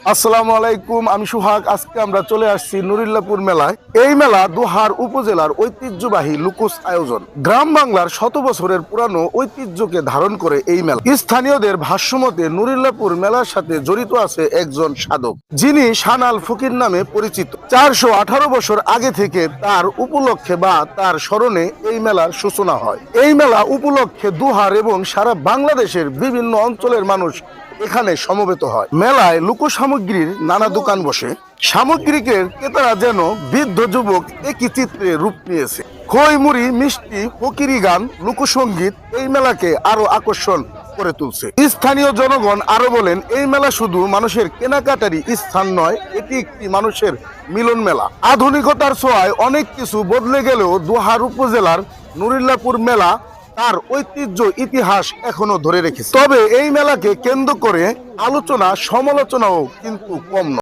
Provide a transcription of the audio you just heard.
আসসালামু আলাইকুম, আমি সুহাগ। আজকে আমরা চলে আসছি নুরিল্লাপুর মেলায়। এই মেলা দোহার উপজেলার ঐতিহ্যবাহী লুকুস আয়োজন। গ্রাম বাংলার শত বছরের পুরানো ঐতিহ্যকে ধারণ করে এই মেলা। স্থানীয়দের ভাষ্যমতে নুরিল্লাপুর মেলার সাথে জড়িত আছে একজন সাধক, যিনি সানাল ফকির নামে পরিচিত। 418 বছর আগে থেকে তার উপলক্ষে বা তার স্মরণে এই মেলার সূচনা হয়। এই মেলা উপলক্ষে দোহার এবং সারা বাংলাদেশের বিভিন্ন অঞ্চলের মানুষ এখানে সমবেত হয়। মেলায় লোক সামগ্রীর নানা দোকান বসে। সামগ্রিকের ক্রেতারা যেন বৃদ্ধ যুবক একই চিত্রে রূপ নিয়েছে। খই মুড়ি, মিষ্টি, ফকিরি গান, লোকসঙ্গীত এই মেলাকে আরো আকর্ষণ করে তুলছে। স্থানীয় জনগণ আরো বলেন, এই মেলা শুধু মানুষের কেনাকাটারই স্থান নয়, এটি একটি মানুষের মিলন মেলা। আধুনিকতার ছোঁয়ায় অনেক কিছু বদলে গেলেও দোহার উপজেলার নুরিল্লাপুর মেলা তার ঐতিহ্য ইতিহাস এখনো ধরে রেখেছে। তবে এই মেলাকে কেন্দ্র করে আলোচনা সমালোচনাও কিন্তু কম নয়।